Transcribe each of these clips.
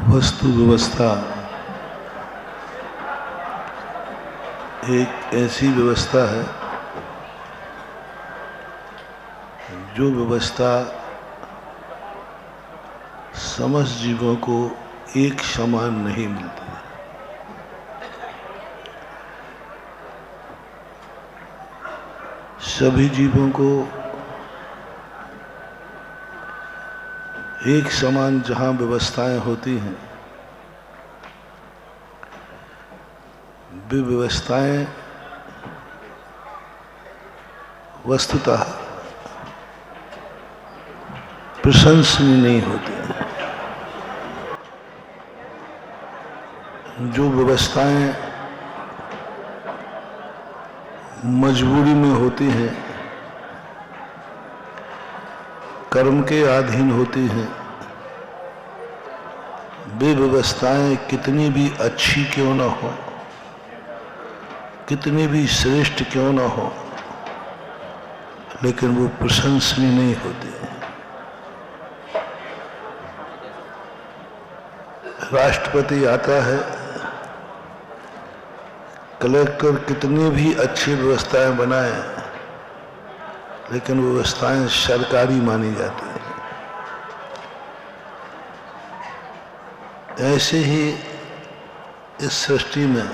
वस्तु व्यवस्था एक ऐसी व्यवस्था है जो व्यवस्था समस्त जीवों को एक समान नहीं मिलती। सभी जीवों को एक समान जहाँ व्यवस्थाएं होती हैं, वे व्यवस्थाएं वस्तुतः प्रशंसनीय नहीं होती हैं। जो व्यवस्थाएं मजबूरी में होती हैं, कर्म के अधीन होती हैं, वे व्यवस्थाएं कितनी भी अच्छी क्यों न हो, कितनी भी श्रेष्ठ क्यों न हो, लेकिन वो प्रशंसनीय नहीं होती। राष्ट्रपति आता है, कलेक्टर कितनी भी अच्छी व्यवस्थाएं बनाए, लेकिन व्यवस्थाएं सरकारी मानी जाती हैं। ऐसे ही इस सृष्टि में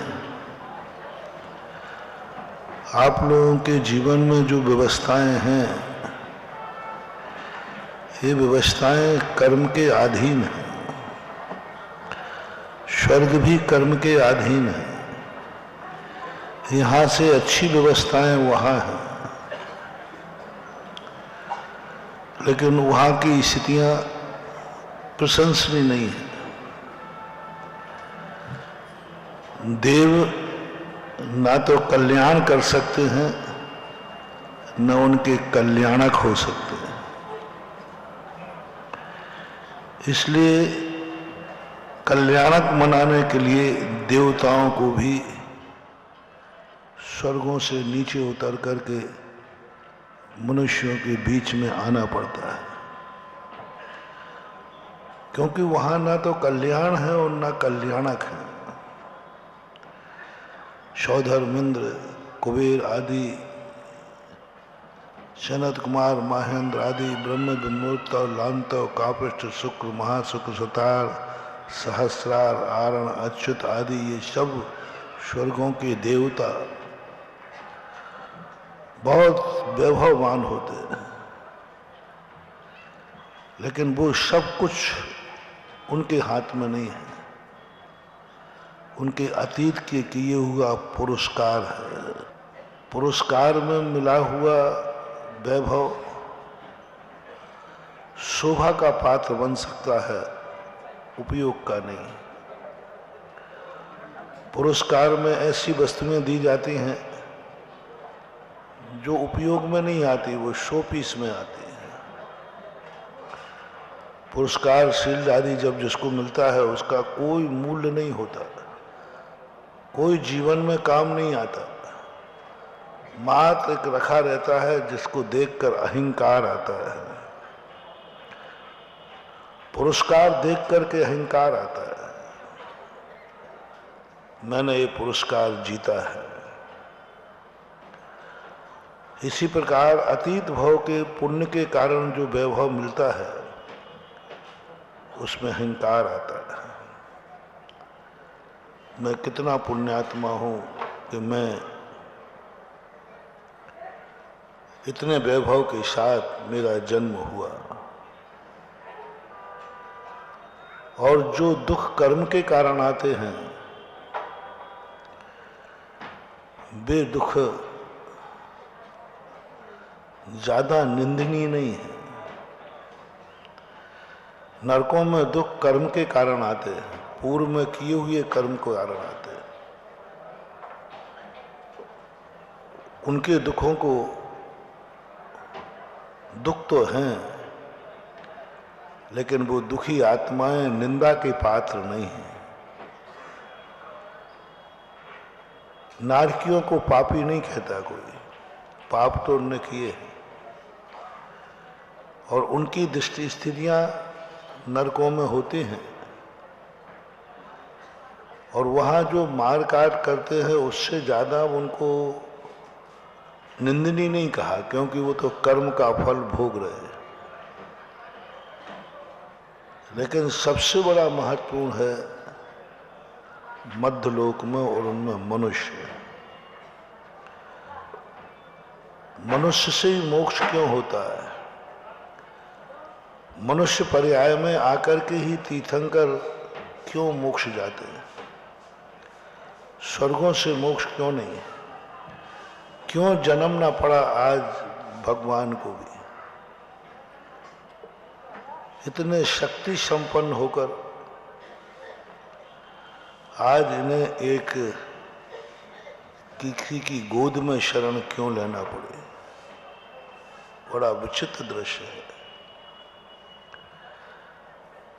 आप लोगों के जीवन में जो व्यवस्थाएं हैं, ये व्यवस्थाएं कर्म के अधीन हैं। स्वर्ग भी कर्म के अधीन है। यहाँ से अच्छी व्यवस्थाएं वहाँ हैं, लेकिन वहाँ की स्थितियाँ प्रशंसनीय नहीं है। देव ना तो कल्याण कर सकते हैं, न उनके कल्याणक हो सकते हैं। इसलिए कल्याणक मनाने के लिए देवताओं को भी स्वर्गों से नीचे उतर करके मनुष्यों के बीच में आना पड़ता है, क्योंकि वहां ना तो कल्याण है और ना कल्याणक है। सौधर्मेंद्र, कुबेर आदि, सनत कुमार, महेंद्र आदि, ब्रह्म ब्रह्मोत्तव, लांतव, कापृष्ठ, शुक्र, महाशुक्र, सतार, सहस्रार, आरण, अच्युत आदि, ये सब स्वर्गों के देवता बहुत वैभववान होते हैं, लेकिन वो सब कुछ उनके हाथ में नहीं है। उनके अतीत के किए हुआ पुरस्कार है। पुरस्कार में मिला हुआ वैभव शोभा का पात्र बन सकता है, उपयोग का नहीं। पुरस्कार में ऐसी वस्तुएं दी जाती हैं जो उपयोग में नहीं आती, वो शो पीस में आती है। पुरस्कार शील्ड आदि जब जिसको मिलता है, उसका कोई मूल्य नहीं होता, कोई जीवन में काम नहीं आता। मात्र एक रखा रहता है जिसको देखकर अहंकार आता है। पुरस्कार देख करके अहंकार आता है, मैंने ये पुरस्कार जीता है। इसी प्रकार अतीत भव के पुण्य के कारण जो वैभव मिलता है, उसमें अहंकार आता है। मैं कितना पुण्यात्मा हूं कि मैं इतने वैभव के साथ मेरा जन्म हुआ। और जो दुख कर्म के कारण आते हैं, वे दुख ज्यादा निंदनीय नहीं है। नरकों में दुख कर्म के कारण आते हैं, पूर्व में किए हुए कर्म के कारण आते हैं। उनके दुखों को दुख तो हैं, लेकिन वो दुखी आत्माएं निंदा के पात्र नहीं हैं। नारकियों को पापी नहीं कहता कोई, पाप तो उन्होंने किए हैं, और उनकी दृष्टि स्थितियां नरकों में होती हैं, और वहाँ जो मार काट करते हैं उससे ज़्यादा उनको निंदनीय नहीं कहा, क्योंकि वो तो कर्म का फल भोग रहे हैं। लेकिन सबसे बड़ा महत्वपूर्ण है मध्यलोक में, और उनमें मनुष्य। मनुष्य से ही मोक्ष क्यों होता है? मनुष्य पर्याय में आकर के ही तीर्थंकर क्यों मोक्ष जाते हैं? स्वर्गों से मोक्ष क्यों नहीं? क्यों जन्मना पड़ा आज भगवान को भी? इतने शक्ति संपन्न होकर आज इन्हें एक किसी की गोद में शरण क्यों लेना पड़े? बड़ा विचित्र दृश्य है।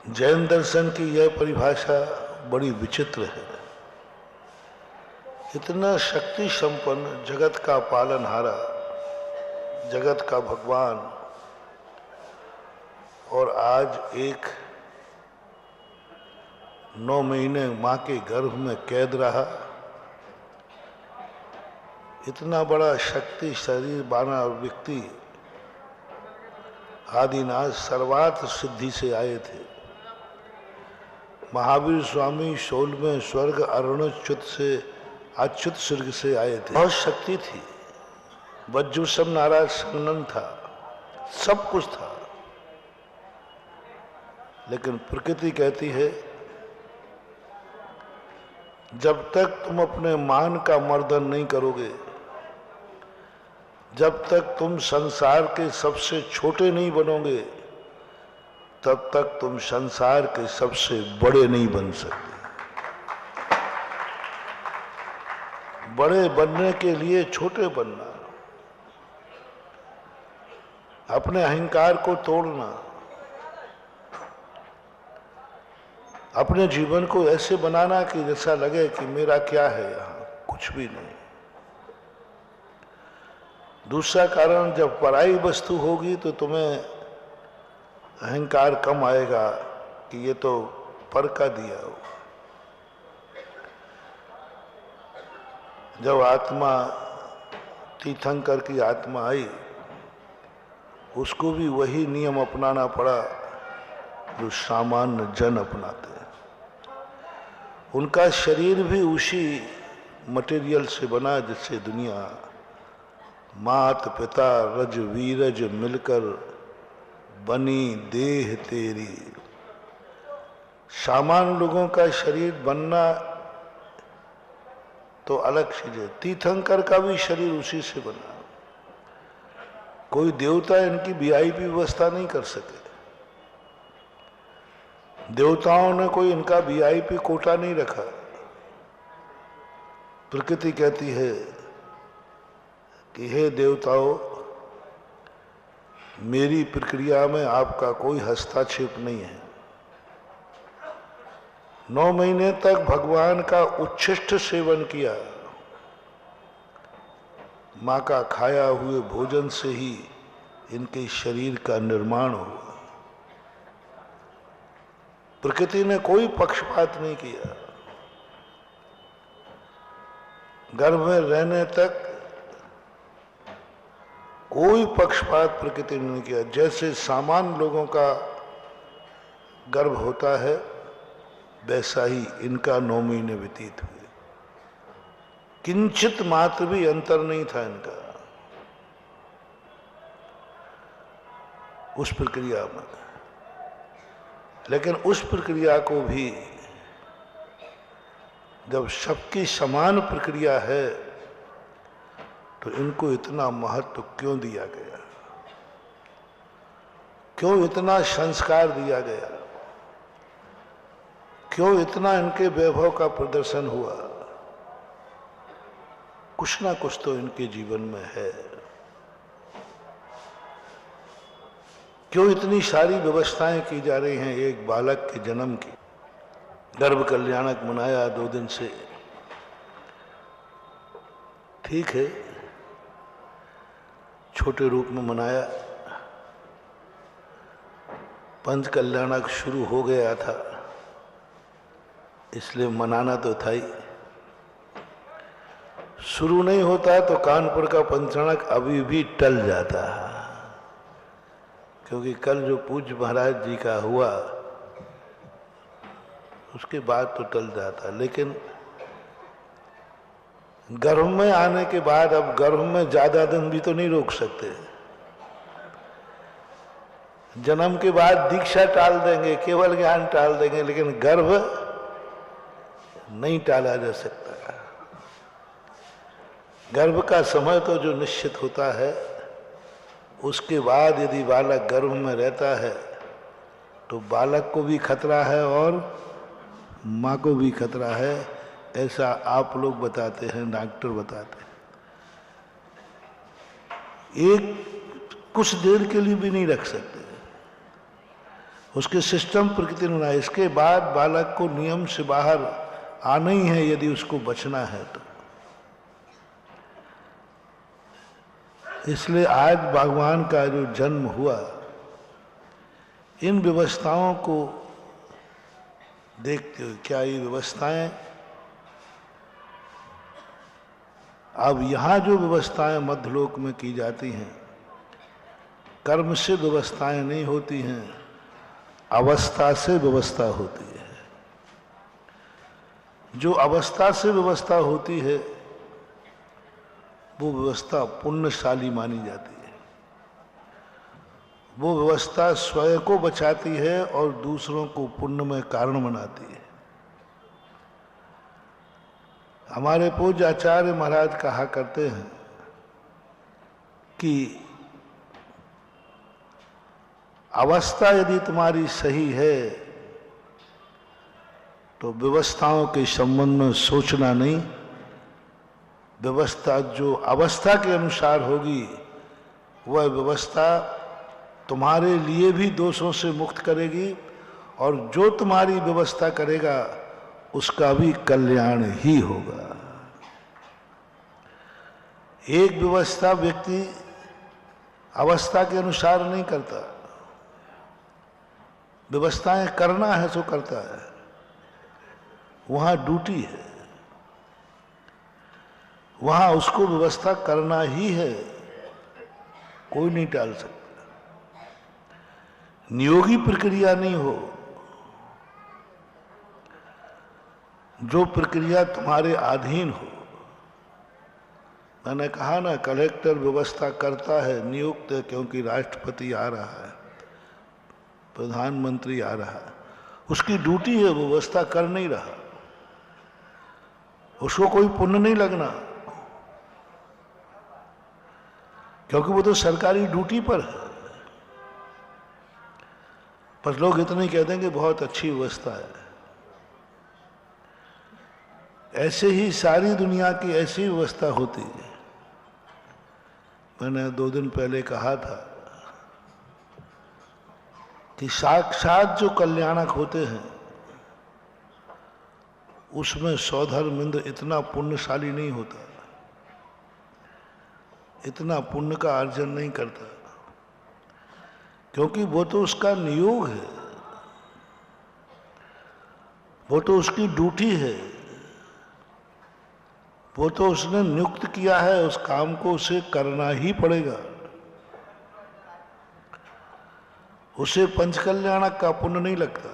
जैन दर्शन की यह परिभाषा बड़ी विचित्र है। इतना शक्ति संपन्न, जगत का पालनहारा, जगत का भगवान, और आज एक 9 महीने मां के गर्भ में कैद रहा। इतना बड़ा शक्ति शरीर बाना व्यक्ति आदिनाथ सर्वार्थ सिद्धि से आए थे। महावीर स्वामी 16वें स्वर्ग अरुणच्युत से, अच्युत स्वर्ग से आए थे। बहुत शक्ति थी, वज्रसम नाराज संगन था, सब कुछ था। लेकिन प्रकृति कहती है जब तक तुम अपने मान का मर्दन नहीं करोगे, जब तक तुम संसार के सबसे छोटे नहीं बनोगे, तब तक तुम संसार के सबसे बड़े नहीं बन सकते। बड़े बनने के लिए छोटे बनना, अपने अहंकार को तोड़ना, अपने जीवन को ऐसे बनाना कि जैसा लगे कि मेरा क्या है यहाँ, कुछ भी नहीं। दूसरा कारण, जब पराई वस्तु होगी तो तुम्हें अहंकार कम आएगा कि ये तो पर का दिया हो। जब आत्मा तीर्थंकर की आत्मा आई, उसको भी वही नियम अपनाना पड़ा जो सामान्य जन अपनाते हैं। उनका शरीर भी उसी मटेरियल से बना जिससे दुनिया मात पिता रज वीरज मिलकर बनी देह तेरी। सामान्य लोगों का शरीर बनना तो अलग चीज है, तीर्थंकर का भी शरीर उसी से बना। कोई देवता इनकी वीआईपी व्यवस्था नहीं कर सके। देवताओं ने कोई इनका वीआईपी कोटा नहीं रखा। प्रकृति कहती है कि हे देवताओं, मेरी प्रक्रिया में आपका कोई हस्तक्षेप नहीं है। 9 महीने तक भगवान का उच्छिष्ट सेवन किया। मां का खाया हुए भोजन से ही इनके शरीर का निर्माण हुआ। प्रकृति ने कोई पक्षपात नहीं किया। गर्भ में रहने तक कोई पक्षपात प्रकृति ने नहीं किया। जैसे सामान्य लोगों का गर्भ होता है, वैसा ही इनका 9 महीने व्यतीत हुए। किंचित मात्र भी अंतर नहीं था इनका उस प्रक्रिया में। लेकिन उस प्रक्रिया को भी जब सबकी समान प्रक्रिया है तो इनको इतना महत्व क्यों दिया गया? क्यों इतना संस्कार दिया गया? क्यों इतना इनके वैभव का प्रदर्शन हुआ? कुछ ना कुछ तो इनके जीवन में है। क्यों इतनी सारी व्यवस्थाएं की जा रही हैं एक बालक के जन्म की? गर्भ कल्याणक मनाया 2 दिन से, ठीक है, छोटे रूप में मनाया। पंच कल्याणक शुरू हो गया था, इसलिए मनाना तो था ही। शुरू नहीं होता तो कानपुर का पंचांग अभी भी टल जाता है, क्योंकि कल जो पूज्य महाराज जी का हुआ उसके बाद तो टल जाता। लेकिन गर्भ में आने के बाद अब गर्भ में ज्यादा दिन भी तो नहीं रोक सकते। जन्म के बाद दीक्षा टाल देंगे, केवल ज्ञान टाल देंगे, लेकिन गर्भ नहीं टाला जा सकता। गर्भ का समय तो जो निश्चित होता है, उसके बाद यदि बालक गर्भ में रहता है तो बालक को भी खतरा है और माँ को भी खतरा है, ऐसा आप लोग बताते हैं, डॉक्टर बताते हैं। एक कुछ देर के लिए भी नहीं रख सकते, उसके सिस्टम प्रकृति में ना। इसके बाद बालक को नियम से बाहर आना ही है यदि उसको बचना है तो। इसलिए आज भगवान का जो जन्म हुआ, इन व्यवस्थाओं को देखते हुए, क्या ये व्यवस्थाएं अब यहाँ जो व्यवस्थाएं मध्यलोक में की जाती हैं, कर्म से व्यवस्थाएं नहीं होती हैं, अवस्था से व्यवस्था होती है। जो अवस्था से व्यवस्था होती है वो व्यवस्था पुण्यशाली मानी जाती है। वो व्यवस्था स्वयं को बचाती है और दूसरों को पुण्य में कारण बनाती है। हमारे पूज्य आचार्य महाराज कहा करते हैं कि अवस्था यदि तुम्हारी सही है तो व्यवस्थाओं के संबंध में सोचना नहीं। व्यवस्था जो अवस्था के अनुसार होगी वह व्यवस्था तुम्हारे लिए भी दोषों से मुक्त करेगी, और जो तुम्हारी व्यवस्था करेगा उसका भी कल्याण ही होगा। एक व्यवस्था व्यक्ति अवस्था के अनुसार नहीं करता, व्यवस्थाएं करना है तो करता है, वहां ड्यूटी है, वहां उसको व्यवस्था करना ही है, कोई नहीं टाल सकता। नियोगी प्रक्रिया नहीं हो, जो प्रक्रिया तुम्हारे अधीन हो। मैंने कहा ना, कलेक्टर व्यवस्था करता है, नियुक्त है, क्योंकि राष्ट्रपति आ रहा है, प्रधानमंत्री आ रहा है, उसकी ड्यूटी है, व्यवस्था कर नहीं रहा, उसको कोई पुण्य नहीं लगना, क्योंकि वो तो सरकारी ड्यूटी पर है। पर लोग इतने कहते हैं कि बहुत अच्छी व्यवस्था है। ऐसे ही सारी दुनिया की ऐसी व्यवस्था होती है। मैंने 2 दिन पहले कहा था कि साक्षात जो कल्याणक होते हैं उसमें सौधर्मिंद्र इतना पुण्यशाली नहीं होता, इतना पुण्य का अर्जन नहीं करता, क्योंकि वो तो उसका नियोग है, वो तो उसकी ड्यूटी है, वो तो उसने नियुक्त किया है, उस काम को उसे करना ही पड़ेगा। उसे पंचकल्याणक का पुण्य नहीं लगता,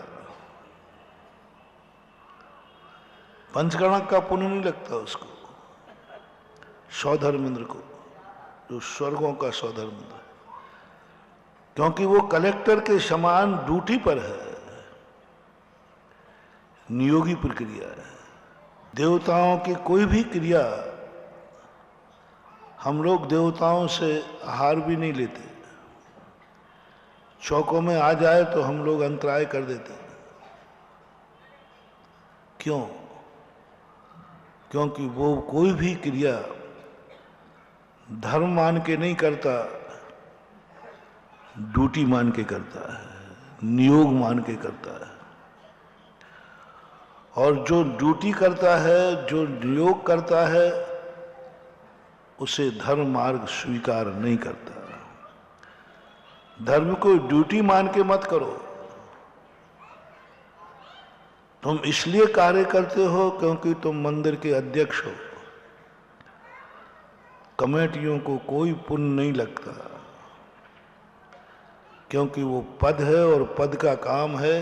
पंचकल्याणक का पुण्य नहीं लगता उसको, सौधर्मिंद्र को, जो स्वर्गों का सौधर्मिंद्र, क्योंकि वो कलेक्टर के समान ड्यूटी पर है, नियोगी प्रक्रिया है। देवताओं की कोई भी क्रिया, हम लोग देवताओं से आहार भी नहीं लेते, चौकों में आ जाए तो हम लोग अंतराय कर देते। क्यों? क्योंकि वो कोई भी क्रिया धर्म मान के नहीं करता, ड्यूटी मान के करता है, नियोग मान के करता है। और जो ड्यूटी करता है, जो नियोग करता है, उसे धर्म मार्ग स्वीकार नहीं करता। धर्म को ड्यूटी मान के मत करो, तुम इसलिए कार्य करते हो क्योंकि तुम मंदिर के अध्यक्ष हो। कमेटियों को कोई पुण्य नहीं लगता, क्योंकि वो पद है और पद का काम है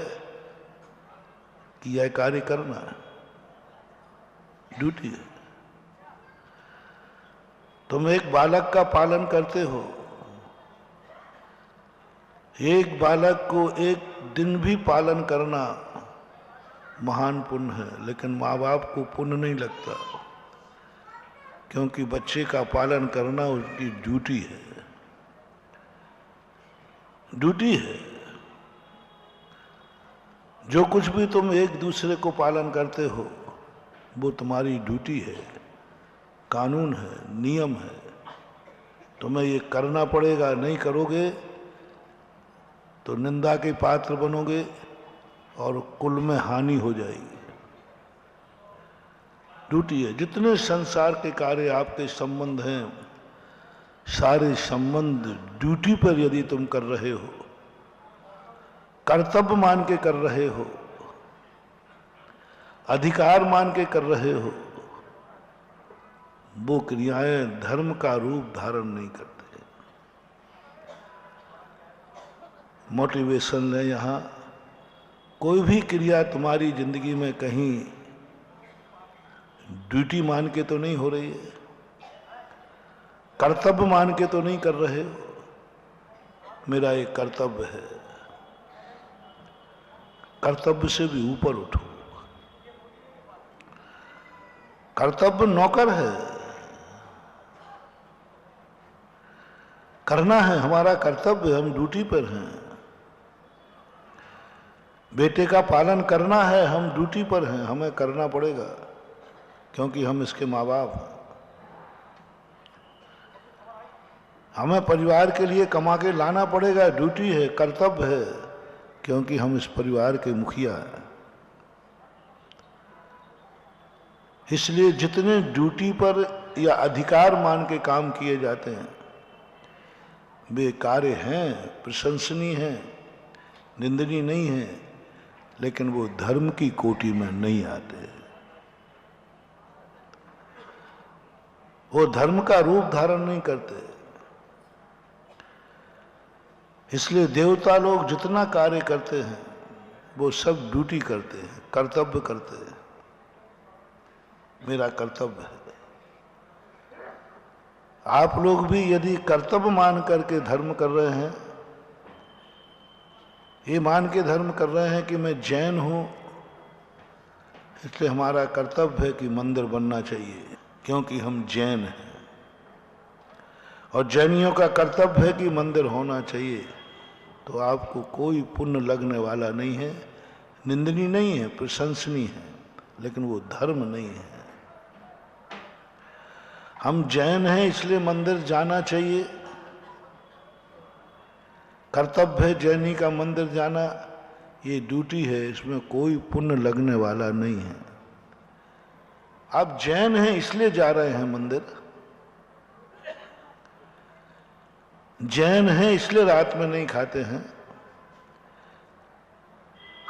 कि यह कार्य करना है, ड्यूटी है। तुम एक बालक का पालन करते हो। एक बालक को एक दिन भी पालन करना महान पुण्य है, लेकिन माँ बाप को पुण्य नहीं लगता, क्योंकि बच्चे का पालन करना उसकी ड्यूटी है, ड्यूटी है। जो कुछ भी तुम एक दूसरे को पालन करते हो वो तुम्हारी ड्यूटी है, कानून है, नियम है। तुम्हें ये करना पड़ेगा, नहीं करोगे तो निंदा के पात्र बनोगे और कुल में हानि हो जाएगी। ड्यूटी है। जितने संसार के कार्य आपके संबंध हैं, सारे संबंध ड्यूटी पर यदि तुम कर रहे हो, कर्तव्य मान के कर रहे हो, अधिकार मान के कर रहे हो, वो क्रियाएं धर्म का रूप धारण नहीं करते। मोटिवेशन है यहाँ। कोई भी क्रिया तुम्हारी जिंदगी में कहीं ड्यूटी मान के तो नहीं हो रही है, कर्तव्य मान के तो नहीं कर रहे हो। मेरा एक कर्तव्य है, कर्तव्य से भी ऊपर उठो। कर्तव्य नौकर है, करना है, हमारा कर्तव्य, हम ड्यूटी पर हैं। बेटे का पालन करना है, हम ड्यूटी पर हैं, हमें करना पड़ेगा, क्योंकि हम इसके माँ बाप हैं। हमें परिवार के लिए कमा के लाना पड़ेगा, ड्यूटी है, कर्तव्य है, क्योंकि हम इस परिवार के मुखिया हैं। इसलिए जितने ड्यूटी पर या अधिकार मान के काम किए जाते हैं वे कार्य हैं, प्रशंसनीय हैं, निंदनीय नहीं हैं, लेकिन वो धर्म की कोटि में नहीं आते। वो धर्म का रूप धारण नहीं करते। इसलिए देवता लोग जितना कार्य करते हैं वो सब ड्यूटी करते हैं, कर्तव्य करते हैं। मेरा कर्तव्य है। आप लोग भी यदि कर्तव्य मान करके धर्म कर रहे हैं, ये मान के धर्म कर रहे हैं कि मैं जैन हूं, इसलिए हमारा कर्तव्य है कि मंदिर बनना चाहिए, क्योंकि हम जैन हैं। और जैनियों का कर्तव्य है कि मंदिर होना चाहिए, तो आपको कोई पुण्य लगने वाला नहीं है, निंदनीय नहीं है, प्रशंसनीय है, लेकिन वो धर्म नहीं है। हम जैन हैं इसलिए मंदिर जाना चाहिए, कर्तव्य है जैनी का मंदिर जाना, ये ड्यूटी है, इसमें कोई पुण्य लगने वाला नहीं है। आप जैन हैं इसलिए जा रहे हैं मंदिर, जैन हैं इसलिए रात में नहीं खाते हैं।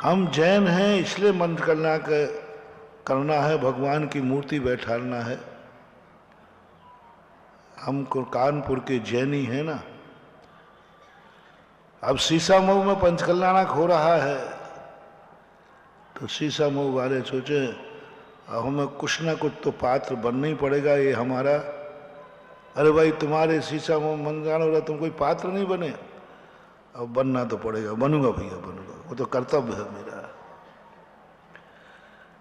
हम जैन हैं इसलिए मंत्र करना है, भगवान की मूर्ति बैठाना है। हमको कानपुर के जैनी है ना। अब शीशामऊ में पंचकल्याणक हो रहा है, तो शीशामऊ वाले सोचे अब हमें कुछ ना कुछ तो पात्र बनना ही पड़ेगा, ये हमारा। अरे भाई तुम्हारे शीशामऊ मंदिर हो रहा, तुम कोई पात्र नहीं बने, अब बनना तो पड़ेगा। बनूंगा भैया, बनूंगा, वो तो कर्तव्य है मेरा।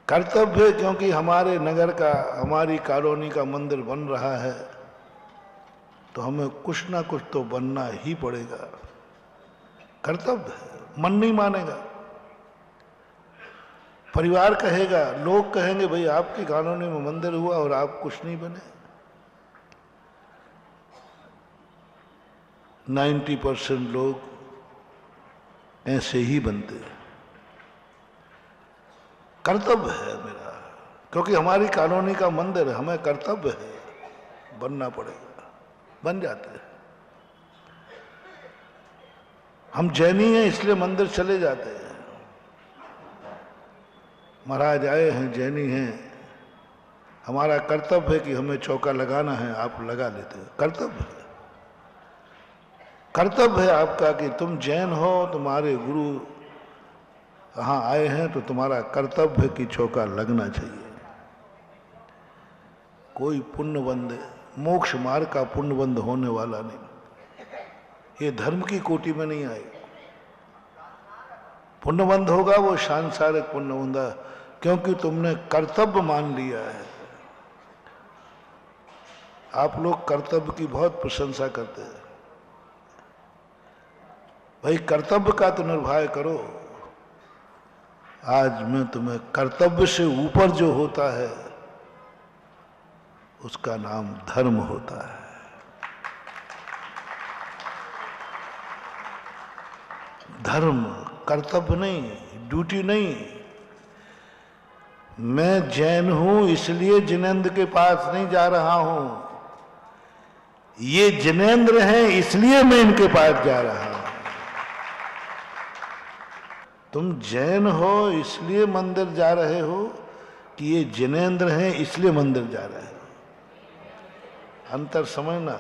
कर्तव्य है क्योंकि हमारे नगर का, हमारी कॉलोनी का मंदिर बन रहा है, तो हमें कुछ ना कुछ तो बनना ही पड़ेगा। कर्तव्य है, मन नहीं मानेगा, परिवार कहेगा, लोग कहेंगे भाई आपकी कॉलोनी में मंदिर हुआ और आप कुछ नहीं बने। 90% लोग ऐसे ही बनते हैं। कर्तव्य है मेरा, क्योंकि हमारी कॉलोनी का मंदिर है, हमें कर्तव्य है, बनना पड़ेगा, बन जाते हैं। हम जैनी हैं इसलिए मंदिर चले जाते हैं। महाराज आए हैं, जैनी हैं, हमारा कर्तव्य है कि हमें चौका लगाना है, आप लगा लेते हो। कर्तव्य है, कर्तव्य है आपका कि तुम जैन हो, तुम्हारे गुरु यहाँ आए हैं, तो तुम्हारा कर्तव्य है कि चौका लगना चाहिए। कोई पुण्यबंध, मोक्ष मार्ग का पुण्यबंध होने वाला नहीं, ये धर्म की कोटि में नहीं आएगा। पुण्यबंध होगा वो सांसारिक पुण्यबंध, क्योंकि तुमने कर्तव्य मान लिया है। आप लोग कर्तव्य की बहुत प्रशंसा करते हैं, भाई कर्तव्य का तो निर्वाह करो। आज मैं तुम्हें कर्तव्य से ऊपर जो होता है उसका नाम धर्म होता है। धर्म कर्तव्य नहीं, ड्यूटी नहीं। मैं जैन हूं इसलिए जिनेंद्र के पास नहीं जा रहा हूं, ये जिनेंद्र हैं इसलिए मैं इनके पास जा रहा हूं। तुम जैन हो इसलिए मंदिर जा रहे हो कि ये जिनेंद्र हैं इसलिए मंदिर जा रहे हो? अंतर समझना।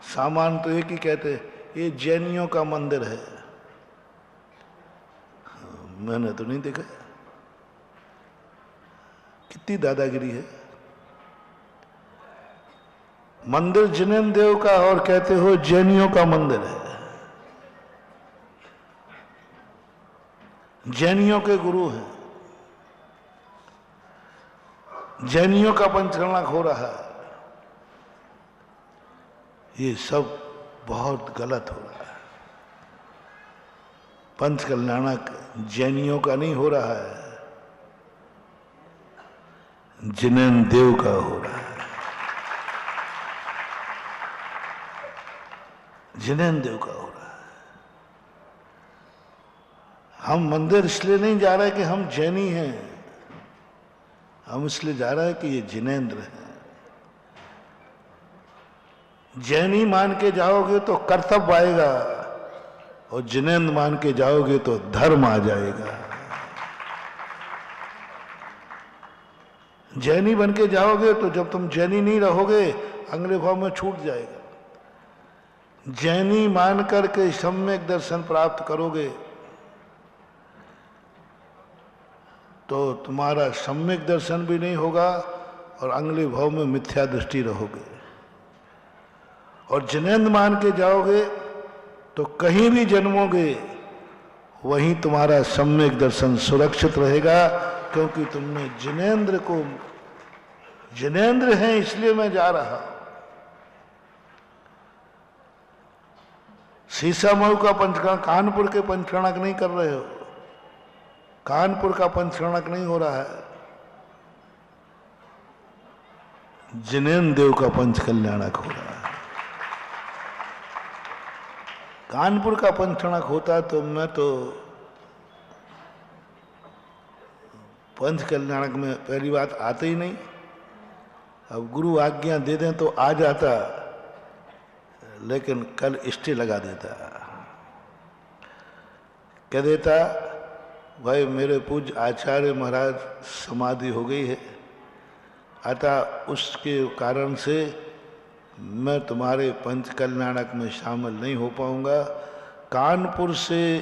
सामान तो एक ही कहते, ये जैनियों का मंदिर है। मैंने तो नहीं देखा, कितनी दादागिरी है। मंदिर जिनेंद्र देव का और कहते हो जैनियों का मंदिर है। जैनियों के गुरु हैं, जैनियों का पंचकर्णक हो रहा है। ये सब बहुत गलत हो रहा है। पंचकल्याणक जैनियों का नहीं हो रहा है, जिनेंद्र देव का हो रहा है। जिनेंद्र देव का हो रहा है। हम मंदिर इसलिए नहीं जा रहे कि हम जैनी हैं, हम इसलिए जा रहे हैं कि ये जिनेंद्र हैं। जैनी मान के जाओगे तो कर्तव्य आएगा, और जिनेंद्र मान के जाओगे तो धर्म आ जाएगा। जैनी बन के जाओगे तो जब तुम जैनी नहीं रहोगे अगले भाव में छूट जाएगा। जैनी मान करके सम्यक दर्शन प्राप्त करोगे तो तुम्हारा सम्यक दर्शन भी नहीं होगा और अगले भाव में मिथ्या दृष्टि रहोगे। और जिनेंद्र मान के जाओगे तो कहीं भी जन्मोगे वहीं तुम्हारा सम्यक दर्शन सुरक्षित रहेगा, क्योंकि तुमने जिनेंद्र को, जिनेंद्र हैं इसलिए मैं जा रहा हूं। सीसामऊ का पंचकर्णक, कानपुर के पंचकर्णक नहीं कर रहे हो, कानपुर का पंचकर्णक नहीं हो रहा है, जिनेंद्र देव का पंचकल्याणक हो रहा है। कानपुर का पंचकर्णक होता तो मैं तो पंचकल्याणक में पहली बात आते ही नहीं। अब गुरु आज्ञा दे दें तो आ जाता, लेकिन कल स्टे लगा देता। कह देता भाई मेरे पूज्य आचार्य महाराज समाधि हो गई है, अतः उसके कारण से मैं तुम्हारे पंचकल्याणक में शामिल नहीं हो पाऊंगा। कानपुर से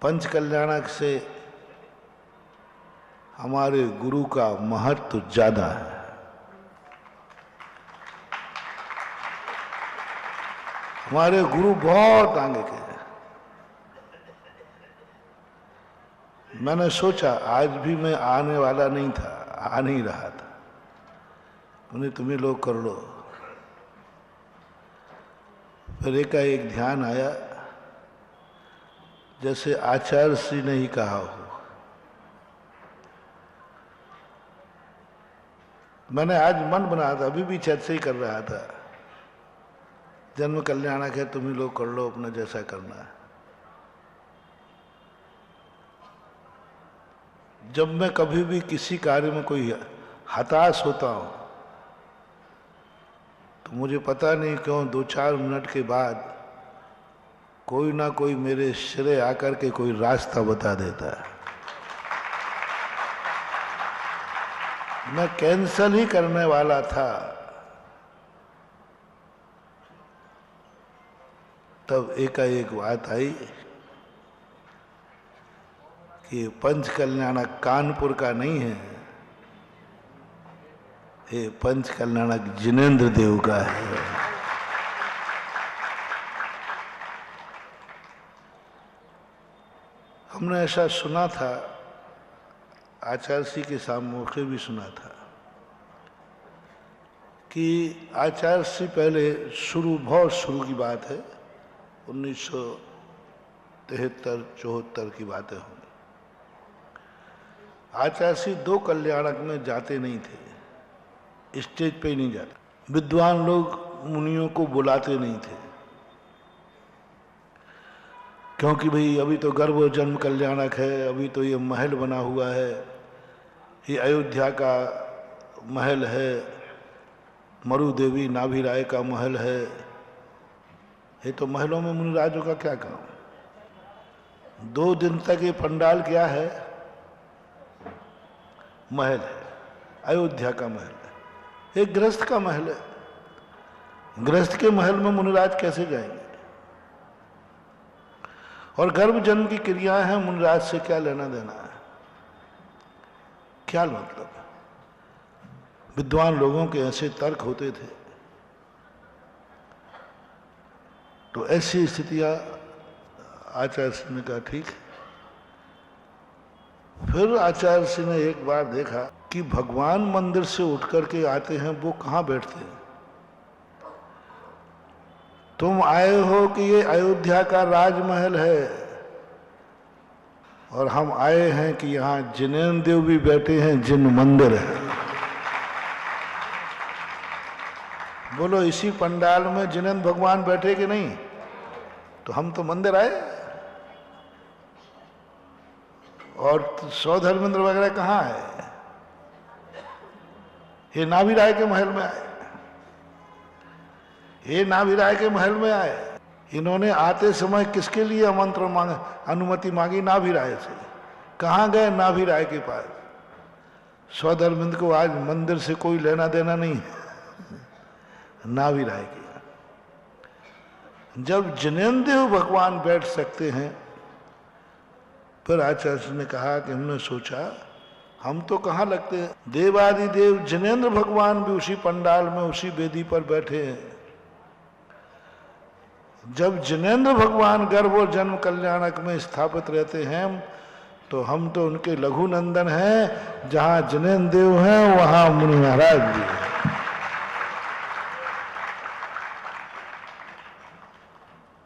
पंचकल्याणक से हमारे गुरु का महत्व ज्यादा है। हमारे गुरु बहुत आगे के हैं। मैंने सोचा आज भी मैं आने वाला नहीं था, आ नहीं रहा था, उन्हें तुम्हें लोग कर लो। फिर एकाएक ध्यान आया, जैसे आचार्य श्री ने ही कहा हो। मैंने आज मन बनाया था, अभी भी चर्चा ही कर रहा था, जन्म कल्याणक है, तुम ही लोग कर लो, अपना जैसा करना है। जब मैं कभी भी किसी कार्य में कोई हताश होता हूं तो मुझे पता नहीं क्यों 2-4 मिनट के बाद कोई ना कोई मेरे सिरे आकर के कोई रास्ता बता देता है। मैं कैंसल ही करने वाला था, तब एकाएक बात आई कि पंच कल्याणक कानपुर का नहीं है, ये पंच कल्याणक जिनेंद्र देव का है। हमने ऐसा सुना था, आचार्य श्री के सामने भी सुना था कि आचार्य श्री पहले बहुत शुरू की बात है, 1973-74 की बातें होंगी। आचार्य श्री 2 कल्याणक में जाते नहीं थे, स्टेज पे ही नहीं जाते, विद्वान लोग मुनियों को बुलाते नहीं थे, क्योंकि भाई अभी तो गर्भ जन्म कल्याणक है, अभी तो ये महल बना हुआ है, ये अयोध्या का महल है, मरु देवी नाभि राय का महल है, ये तो महलों में मुनिराजों का क्या काम। 2 दिन तक ये पंडाल क्या है, महल है, अयोध्या का महल है, एक गृहस्थ का महल है, गृहस्थ के महल में मुनिराज कैसे जाएंगे। और गर्भ जन्म की क्रियाएं हैं, मुनिराज से क्या लेना देना है, क्या मतलब है। विद्वान लोगों के ऐसे तर्क होते थे। तो ऐसी स्थितियां आचार्य श्री ने कहा ठीक। फिर आचार्य श्री ने एक बार देखा कि भगवान मंदिर से उठ करके आते हैं, वो कहाँ बैठते हैं। तुम आए हो कि ये अयोध्या का राजमहल है, और हम आए हैं कि यहाँ जिनेंद्र देव भी बैठे हैं, जिन मंदिर है। बोलो इसी पंडाल में जिनेंद्र भगवान बैठे कि नहीं, तो हम तो मंदिर आए। और सौधर्मेंद्र वगैरह कहाँ है, ये नाभि राय के महल में आए, ये नाभि राय के महल में आए। इन्होंने आते समय किसके लिए आमंत्रण मांगा, अनुमति मांगी, नाभि राय से। कहाँ गए, नाभि राय के पास। सौधर्मेंद्र को आज मंदिर से कोई लेना देना नहीं है, नाभि राय के। जब जिनेंद्र देव भगवान बैठ सकते हैं, फिर आचार्य ने कहा कि हमने सोचा हम तो कहाँ लगते हैं, देवादिदेव जिनेंद्र भगवान भी उसी पंडाल में उसी वेदी पर बैठे हैं। जब जिनेंद्र भगवान गर्भ और जन्म कल्याणक में स्थापित रहते हैं, तो हम तो उनके लघु नंदन हैं। जहां जिनेंद्र देव हैं वहां मुनि महाराज भी हैं।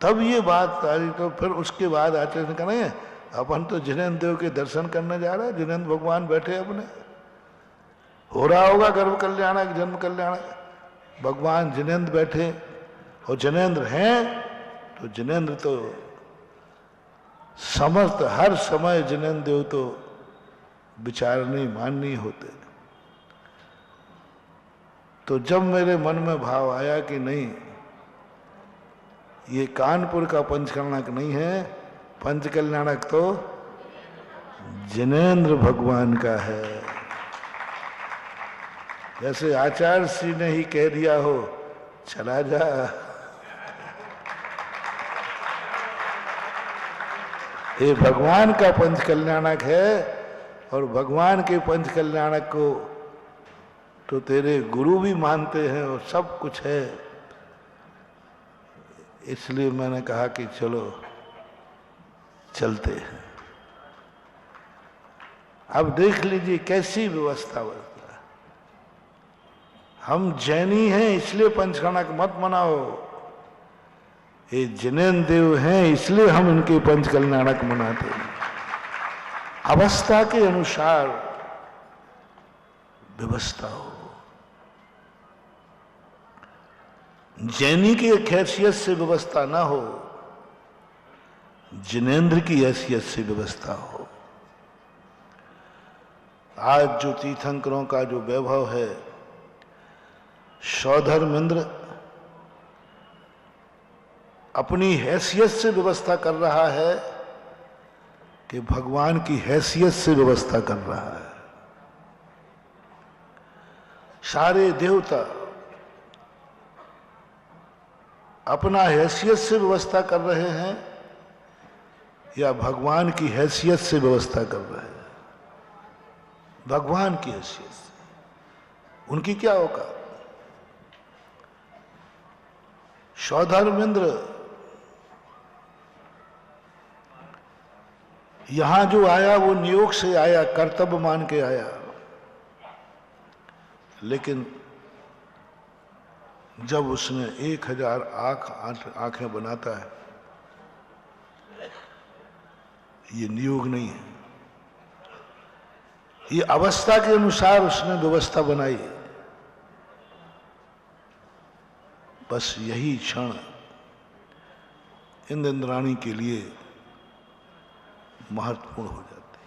तब ये बात आई। तो फिर उसके बाद आचार्य ने कहा नहीं, अपन तो जिनेंद्र देव के दर्शन करने जा रहे हैं, जिनेंद्र भगवान बैठे अपने, हो रहा होगा गर्भ कल्याणक जन्म कल्याणक, भगवान जिनेंद्र बैठे। और जिनेंद्र हैं तो जिनेंद्र तो समस्त हर समय जिनेंद्र देव तो विचारनी माननी होते। तो जब मेरे मन में भाव आया कि नहीं, ये कानपुर का पंचकल्याणक नहीं है, पंचकल्याणक तो जिनेंद्र भगवान का है। जैसे आचार्य श्री ने ही कह दिया हो, चला जा। ये भगवान का पंच कल्याणक है, और भगवान के पंच कल्याणक को तो तेरे गुरु भी मानते हैं और सब कुछ है। इसलिए मैंने कहा कि चलो चलते हैं। अब देख लीजिए कैसी व्यवस्था होती है। हम जैनी हैं इसलिए पंचकल्याणक मत मनाओ, ये जिनेंद्र देव हैं इसलिए हम इनके पंचकल्याणक मनाते हैं। अवस्था के अनुसार व्यवस्था हो। जैनी की हैसियत से व्यवस्था ना हो, जिनेंद्र की हैसियत से व्यवस्था हो। आज जो तीर्थंकरों का जो वैभव है, सौधर्मेंद्र अपनी हैसियत से व्यवस्था कर रहा है कि भगवान की हैसियत से व्यवस्था कर रहा है। सारे देवता अपना हैसियत से व्यवस्था कर रहे हैं या भगवान की हैसियत से व्यवस्था कर रहे हैं? भगवान की हैसियत से। उनकी क्या औकात? सौधर्मेंद्र यहां जो आया वो नियोग से आया, कर्तव्य मान के आया, लेकिन जब उसने 1000 आंखें बनाता है, ये नियोग नहीं है, ये अवस्था के अनुसार उसने व्यवस्था बनाई है। बस यही क्षण इंद्राणी के लिए महत्वपूर्ण हो जाती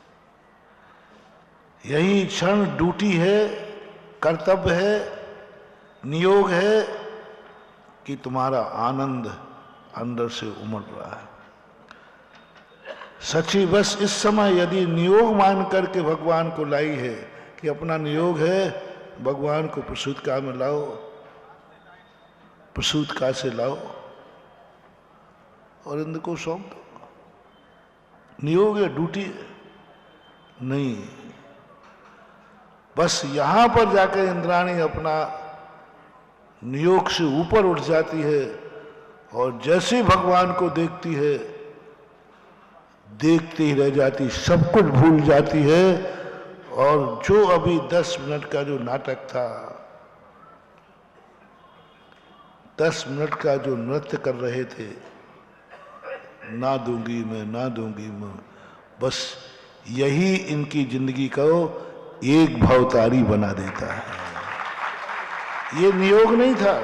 है। यही क्षण ड्यूटी है, कर्तव्य है, नियोग है कि तुम्हारा आनंद अंदर से उमड़ रहा है। सच्ची बस इस समय यदि नियोग मान करके भगवान को लाई है कि अपना नियोग है, भगवान को प्रसूतिका में लाओ, प्रसूतिका से लाओ और इंद्र को सौंप दो। नियोग है, ड्यूटी है नहीं। बस यहां पर जाकर इंद्राणी अपना नियोग से ऊपर उठ जाती है और जैसे भगवान को देखती है, देखते ही रह जाती, सब कुछ भूल जाती है। और जो अभी 10 मिनट का जो नाटक था, 10 मिनट का जो नृत्य कर रहे थे, ना दूंगी मैं, ना दूंगी मैं, बस यही इनकी जिंदगी को एक भवतारी बना देता है। ये नियोग नहीं था।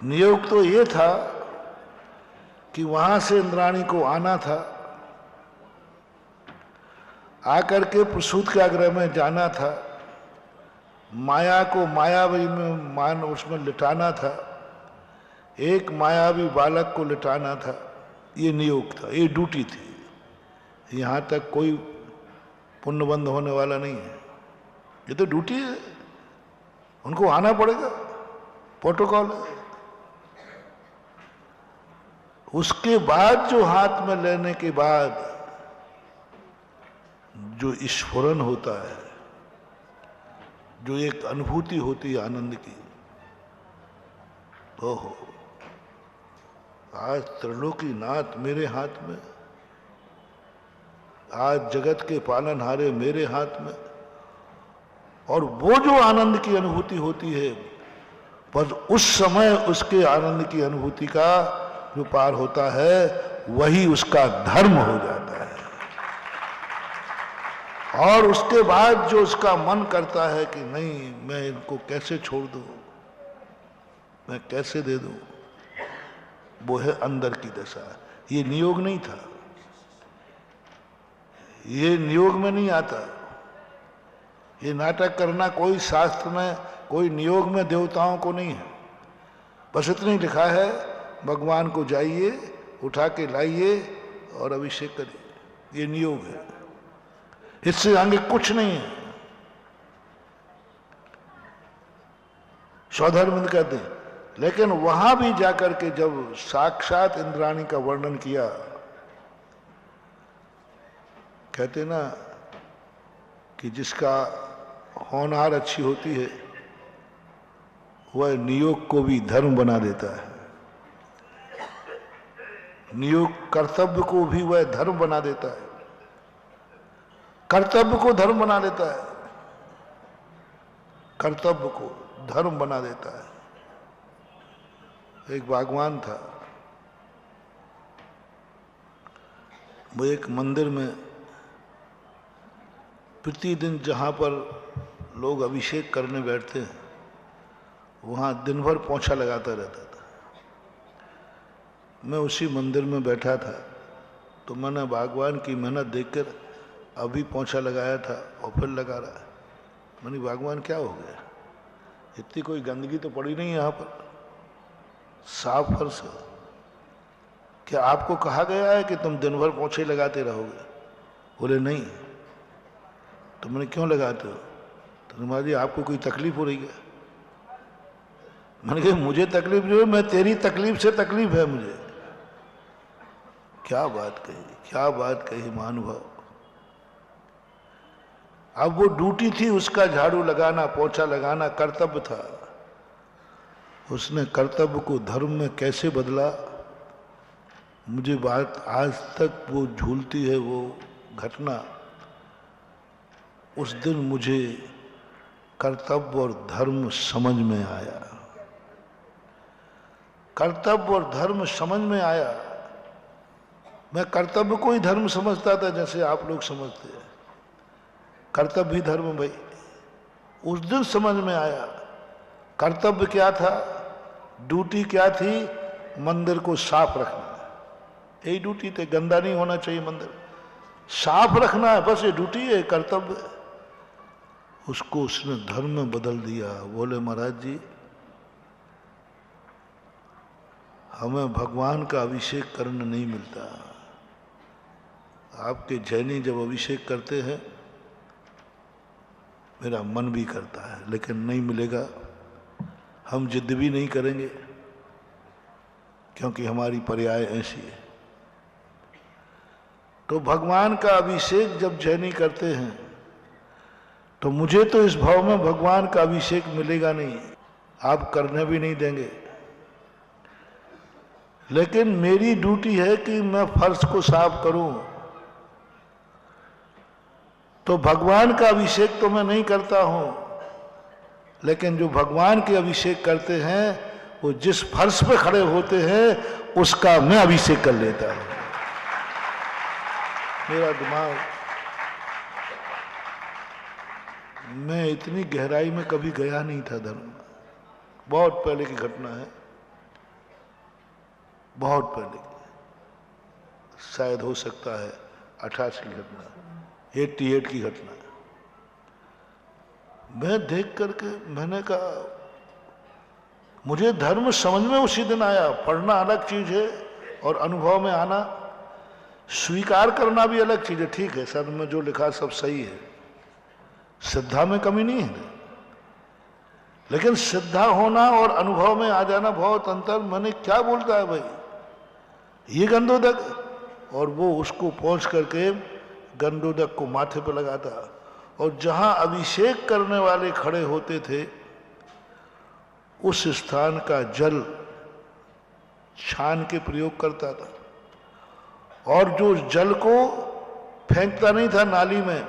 नियोग तो ये था कि वहां से इंद्राणी को आना था, आकर के प्रसूतिकागृह में जाना था, माया को मायावी में मान उसमें लिटाना था, एक मायावी बालक को लिटाना था। ये नियोग था, ये ड्यूटी थी। यहां तक कोई पुण्यबंध होने वाला नहीं है, ये तो ड्यूटी है, उनको आना पड़ेगा, प्रोटोकॉल है। उसके बाद जो हाथ में लेने के बाद जो स्फुरन होता है, जो एक अनुभूति होती है आनंद की, ओहो, आज त्रिलोकीनाथ मेरे हाथ में, आज जगत के पालनहारे मेरे हाथ में। और वो जो आनंद की अनुभूति होती है, बस उस समय उसके आनंद की अनुभूति का जो पार होता है, वही उसका धर्म हो जाता है। और उसके बाद जो उसका मन करता है कि नहीं, मैं इनको कैसे छोड़ दूं, मैं कैसे दे दूं, वो है अंदर की दशा। ये नियोग नहीं था, ये नियोग में नहीं आता। ये नाटक करना कोई शास्त्र में, कोई नियोग में देवताओं को नहीं है। बस इतना ही लिखा है, भगवान को जाइए, उठा के लाइए और अभिषेक करिए। ये नियोग है, इससे आगे कुछ नहीं है। सौधर्मेंद्र कहते हैं, लेकिन वहां भी जाकर के जब साक्षात इंद्राणी का वर्णन किया, कहते ना कि जिसका होनहार अच्छी होती है, वह नियोग को भी धर्म बना देता है। नियोग कर्तव्य को भी वह धर्म बना देता है, कर्तव्य को धर्म बना देता है, कर्तव्य को धर्म बना देता है। एक बागवान था, वो एक मंदिर में प्रतिदिन जहाँ पर लोग अभिषेक करने बैठते हैं, वहाँ दिन भर पोंछा लगाता रहता था। मैं उसी मंदिर में बैठा था, तो मैंने बागवान की मेहनत देखकर अभी पोंछा लगाया था और फिर लगा रहा है। मैंने, बागवान क्या हो गया, इतनी कोई गंदगी तो पड़ी नहीं यहाँ पर, साफ फर्श है। क्या आपको कहा गया है कि तुम दिन भर पोंछे लगाते रहोगे? बोले नहीं। तो मैंने, क्यों लगाते हो? तो महाराज जी आपको कोई तकलीफ हो रही है? मैंने कहा मुझे तकलीफ जो है, मैं तेरी तकलीफ से तकलीफ है मुझे। क्या बात कही, क्या बात कही महानुभाव। अब वो ड्यूटी थी उसका, झाड़ू लगाना, पोछा लगाना कर्तव्य था। उसने कर्तव्य को धर्म में कैसे बदला, मुझे बात आज तक वो झूलती है वो घटना। उस दिन मुझे कर्तव्य और धर्म समझ में आया, कर्तव्य और धर्म समझ में आया। मैं कर्तव्य को ही धर्म समझता था जैसे आप लोग समझते हैं, कर्तव्य भी धर्म भाई। उस दिन समझ में आया कर्तव्य क्या था, ड्यूटी क्या थी, मंदिर को साफ रखना, यही ड्यूटी थी। गंदा नहीं होना चाहिए मंदिर, साफ रखना है, बस ये ड्यूटी है, कर्तव्य है। उसको उसने धर्म में बदल दिया। बोले महाराज जी हमें भगवान का अभिषेक करने नहीं मिलता। आपके जैनी जब अभिषेक करते हैं मेरा मन भी करता है, लेकिन नहीं मिलेगा। हम जिद भी नहीं करेंगे क्योंकि हमारी पर्याय ऐसी है। तो भगवान का अभिषेक जब जैनी करते हैं तो मुझे तो इस भाव में भगवान का अभिषेक मिलेगा नहीं, आप करने भी नहीं देंगे। लेकिन मेरी ड्यूटी है कि मैं फर्श को साफ करूं, तो भगवान का अभिषेक तो मैं नहीं करता हूं, लेकिन जो भगवान के अभिषेक करते हैं वो जिस फर्श पे खड़े होते हैं उसका मैं अभिषेक कर लेता हूं। मेरा दिमाग, मैं इतनी गहराई में कभी गया नहीं था धर्म में। बहुत पहले की घटना है, बहुत पहले की, शायद हो सकता है 88 की घटना, 88 की घटना। मैं देख करके मैंने कहा मुझे धर्म समझ में उसी दिन आया। पढ़ना अलग चीज है और अनुभव में आना, स्वीकार करना भी अलग चीज है। ठीक है, सर में जो लिखा सब सही है, श्रद्धा में कमी नहीं है, लेकिन श्रद्धा होना और अनुभव में आ जाना बहुत अंतर। मैंने क्या बोलता है भाई, ये गंधोदक, और वो उसको पहुंच करके गंधोदक को माथे पर लगाता, और जहां अभिषेक करने वाले खड़े होते थे उस स्थान का जल छान के प्रयोग करता था, और जो जल को फेंकता नहीं था नाली में,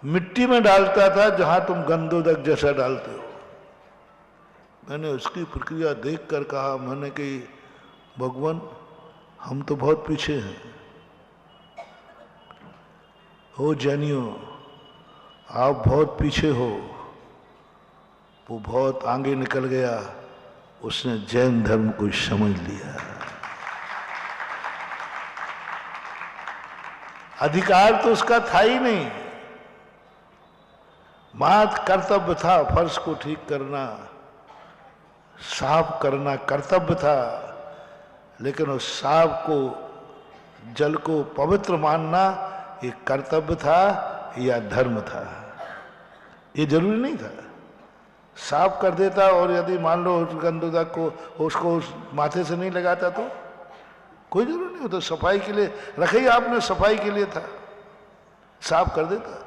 मिट्टी में डालता था जहां तुम गंधोदक जैसा डालते हो। मैंने उसकी प्रक्रिया देख कर कहा, मैंने कि भगवान हम तो बहुत पीछे हैं, हो जैनियों आप बहुत पीछे हो। वो बहुत आगे निकल गया, उसने जैन धर्म को समझ लिया। अधिकार तो उसका था ही नहीं, मात्र कर्तव्य था, फर्श को ठीक करना, साफ करना कर्तव्य था। लेकिन उस साफ को, जल को पवित्र मानना ये कर्तव्य था या धर्म था, ये जरूरी नहीं था। साफ कर देता, और यदि मान लो गंधोदक को उसको उस माथे से नहीं लगाता तो कोई जरूरी नहीं होता। सफाई के लिए रखे ही आपने, सफाई के लिए था, साफ कर देता।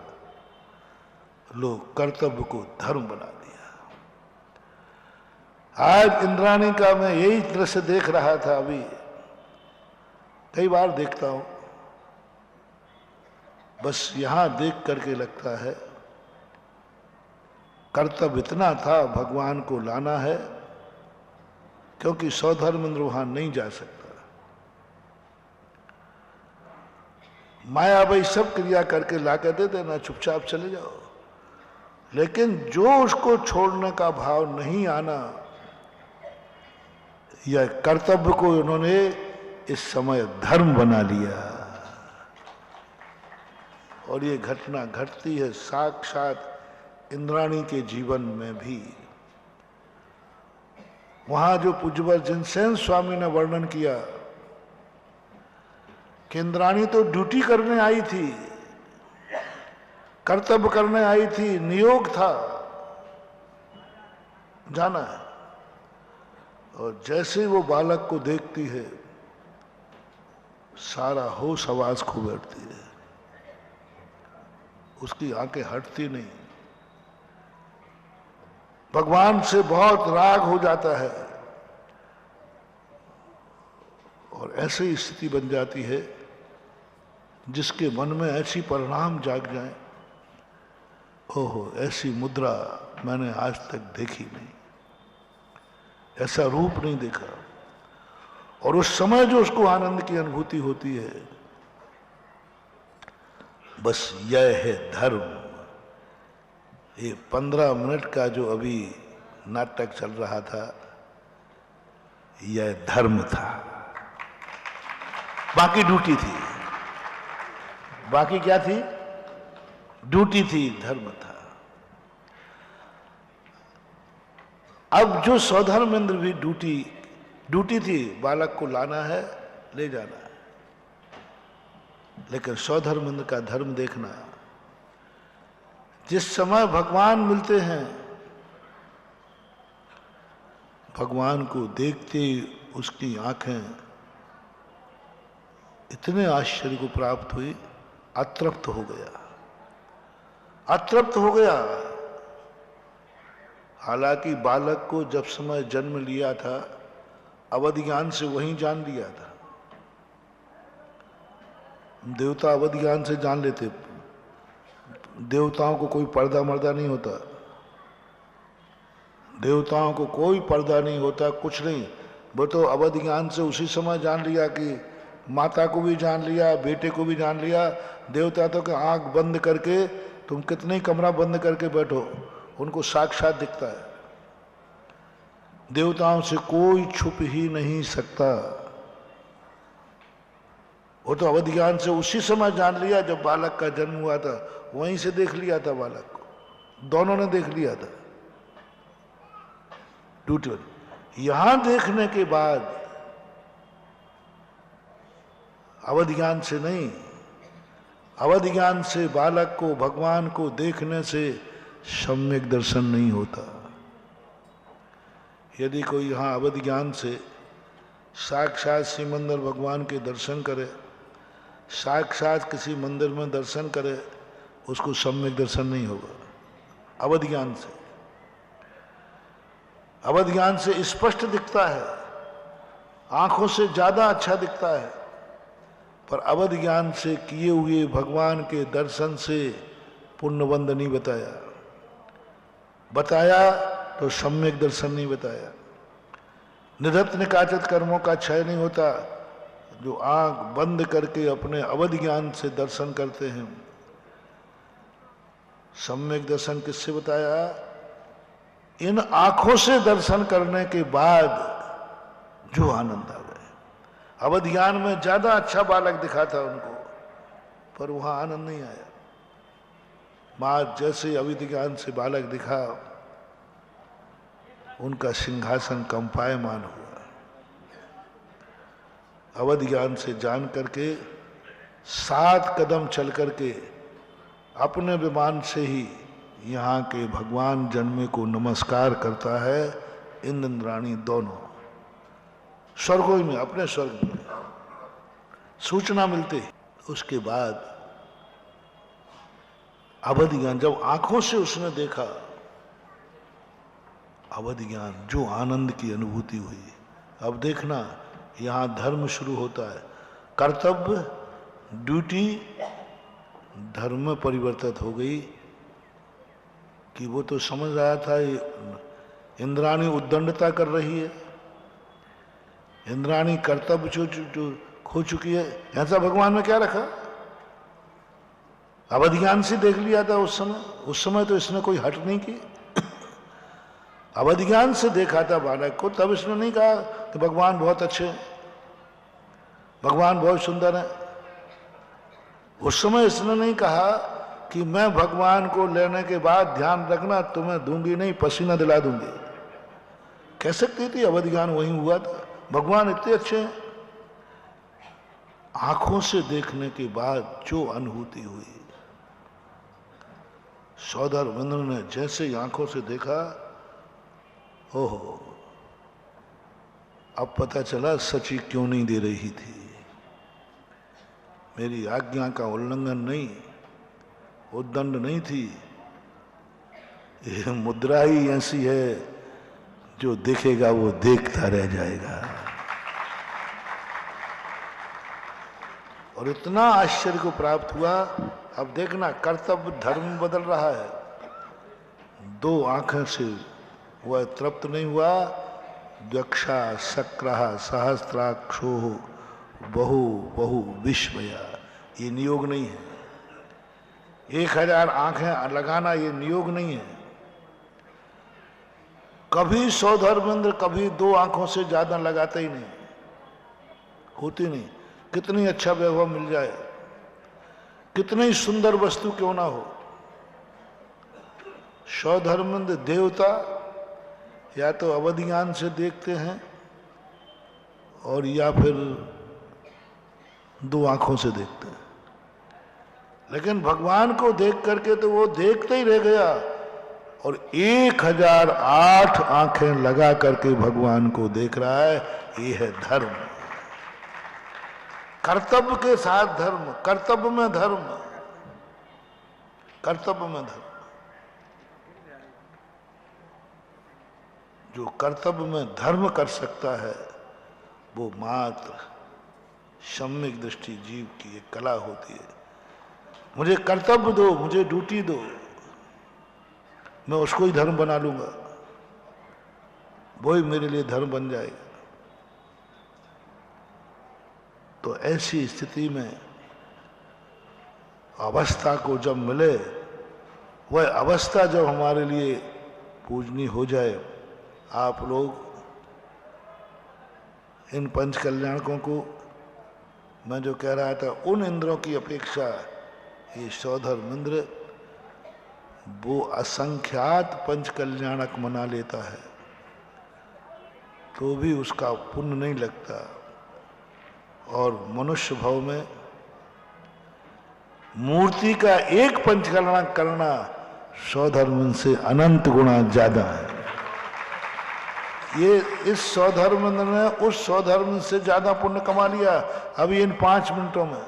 लोग कर्तव्य को धर्म बना दिया। आज इंद्राणी का मैं यही दृश्य देख रहा था, अभी कई बार देखता हूं, बस यहां देख करके लगता है कर्तव्य इतना था, भगवान को लाना है, क्योंकि स्वधर्मेंद्र वहां नहीं जा सकता। माया भाई सब क्रिया करके ला कर दे देना, चुपचाप चले जाओ। लेकिन जो उसको छोड़ने का भाव नहीं आना, यह कर्तव्य को उन्होंने इस समय धर्म बना लिया। और ये घटना घटती है साक्षात इंद्राणी के जीवन में भी। वहां जो पूज्यवर जिनसेन स्वामी ने वर्णन किया कि इंद्राणी तो ड्यूटी करने आई थी, कर्तव्य करने आई थी, नियोग था, जाना है। और जैसे ही वो बालक को देखती है, सारा होश आवाज खो बैठती है, उसकी आंखें हटती नहीं, भगवान से बहुत राग हो जाता है। और ऐसी स्थिति बन जाती है जिसके मन में ऐसी परिणाम जाग जाए, ओहो, ऐसी मुद्रा मैंने आज तक देखी नहीं, ऐसा रूप नहीं देखा। और उस समय जो उसको आनंद की अनुभूति होती है, बस यह है धर्म। ये 15 मिनट का जो अभी नाटक चल रहा था, यह धर्म था, बाकी ड्यूटी थी। बाकी क्या थी? ड्यूटी थी, धर्म था। अब जो स्वधर्मेंद्र भी ड्यूटी थी, बालक को लाना है, ले जाना है, लेकिन स्वधर्मेंद्र का धर्म देखना। जिस समय भगवान मिलते हैं, भगवान को देखते उसकी आंखें इतने आश्चर्य को प्राप्त हुई, अतृप्त हो गया, अतृप्त हो गया। हालांकि बालक को जब समय जन्म लिया था, अवध ज्ञान से वहीं जान लिया था। देवता अवध ज्ञान से जान लेते, देवताओं को कोई पर्दा मर्दा नहीं होता, देवताओं को कोई पर्दा नहीं होता, कुछ नहीं। वो तो अवध ज्ञान से उसी समय जान लिया कि माता को भी जान लिया, बेटे को भी जान लिया। देवता तो आंख बंद करके, तुम कितने कमरा बंद करके बैठो, उनको साक्षात दिखता है। देवताओं से कोई छुप ही नहीं सकता। वो तो अवध ज्ञान से उसी समय जान लिया जब बालक का जन्म हुआ था, वहीं से देख लिया था बालक को, दोनों ने देख लिया था। यहां देखने के बाद अवध ज्ञान से नहीं, अवध ज्ञान से बालक को, भगवान को देखने से सम्यक दर्शन नहीं होता। यदि कोई यहां अवध ज्ञान से साक्षात श्री मंदिर भगवान के दर्शन करे, साक्षात किसी मंदिर में दर्शन करे, उसको सम्यक दर्शन नहीं होगा। अवध ज्ञान से, अवध ज्ञान से स्पष्ट दिखता है, आंखों से ज्यादा अच्छा दिखता है, पर अवध ज्ञान से किए हुए भगवान के दर्शन से पुण्यबंध नहीं बताया, बताया तो सम्यक दर्शन नहीं बताया। निधत निकाचित कर्मों का क्षय नहीं होता। जो आंख बंद करके अपने अवध ज्ञान से दर्शन करते हैं, सम्यक दर्शन किससे बताया? इन आंखों से दर्शन करने के बाद जो आनंद आ गए। अवध ज्ञान में ज्यादा अच्छा बालक दिखा था उनको, पर वहां आनंद नहीं आया। मां जैसे अवध ज्ञान से बालक दिखा, उनका सिंहासन कंपायमान हुआ। अवध ज्ञान से जान करके 7 कदम चल करके अपने विमान से ही यहाँ के भगवान जन्मे को नमस्कार करता है। इंद्र इंद्राणी दोनों स्वर्गों में, अपने स्वर्ग में सूचना मिलती। उसके बाद अवध ज्ञान जब आंखों से उसने देखा, अवध ज्ञान जो आनंद की अनुभूति हुई। अब देखना, यहां धर्म शुरू होता है। कर्तव्य, ड्यूटी धर्म में परिवर्तित हो गई कि वो तो समझ रहा था इंद्राणी उद्दंडता कर रही है, इंद्राणी कर्तव्य जो खो चुकी है। ऐसा भगवान ने क्या रखा? अवध ज्ञान से देख लिया था उस समय तो इसने कोई हट नहीं की। अवध ज्ञान से देखा था बालक को, तब इसने नहीं कहा कि भगवान बहुत अच्छे हैं, भगवान बहुत सुंदर है। उस समय इसने नहीं कहा कि मैं भगवान को लेने के बाद ध्यान रखना तुम्हें दूंगी नहीं, पसीना दिला दूंगी। कह सकती थी, अवध ज्ञान वहीं हुआ था। भगवान इतने अच्छे हैं। आंखों से देखने के बाद जो अनुभूति हुई, सौधर्मेंद्र ने जैसे आंखों से देखा, ओहो, अब पता चला सची क्यों नहीं दे रही थी। मेरी आज्ञा का उल्लंघन नहीं, उद्दंड नहीं थी। ये मुद्रा ही ऐसी है जो देखेगा वो देखता रह जाएगा। और इतना आश्चर्य को प्राप्त हुआ। अब देखना, कर्तव्य धर्म बदल रहा है। 2 आंखों से वह तृप्त नहीं हुआ। द्वक्षा शक्रः सहस्त्राक्षो बहु बहु विस्मया, ये नियोग नहीं है। 1000 आंखें लगाना ये नियोग नहीं है। कभी सौधर्मेंद्र कभी 2 आंखों से ज्यादा लगाते ही नहीं, होती नहीं। कितनी अच्छा वैभव मिल जाए, कितनी सुंदर वस्तु क्यों ना हो, सौधर्मेंद्र देवता या तो अवधियान से देखते हैं और या फिर 2 आंखों से देखते हैं। लेकिन भगवान को देख करके तो वो देखते ही रह गया और 1008 आंखें लगा करके भगवान को देख रहा है। ये है धर्म, कर्तव्य के साथ धर्म, कर्तव्य में धर्म, कर्तव्य में धर्म। जो कर्तव्य में धर्म कर सकता है वो मात्र सम्यक दृष्टि जीव की एक कला होती है। मुझे कर्तव्य दो, मुझे ड्यूटी दो, मैं उसको ही धर्म बना लूंगा, वो ही मेरे लिए धर्म बन जाएगा। तो ऐसी स्थिति में अवस्था को जब मिले, वह अवस्था जब हमारे लिए पूजनीय हो जाए, आप लोग इन पंच कल्याणकों को, मैं जो कह रहा था, उन इंद्रों की अपेक्षा ये सौधर्म इंद्र वो असंख्यात पंच कल्याणक मना लेता है तो भी उसका पुण्य नहीं लगता। और मनुष्य भाव में मूर्ति का एक पंच कल्याणक करना सौधर्म से अनंत गुणा ज्यादा है। ये इस सौधर्म ने उस सौधर्म से ज्यादा पुण्य कमा लिया अभी इन 5 मिनटों में,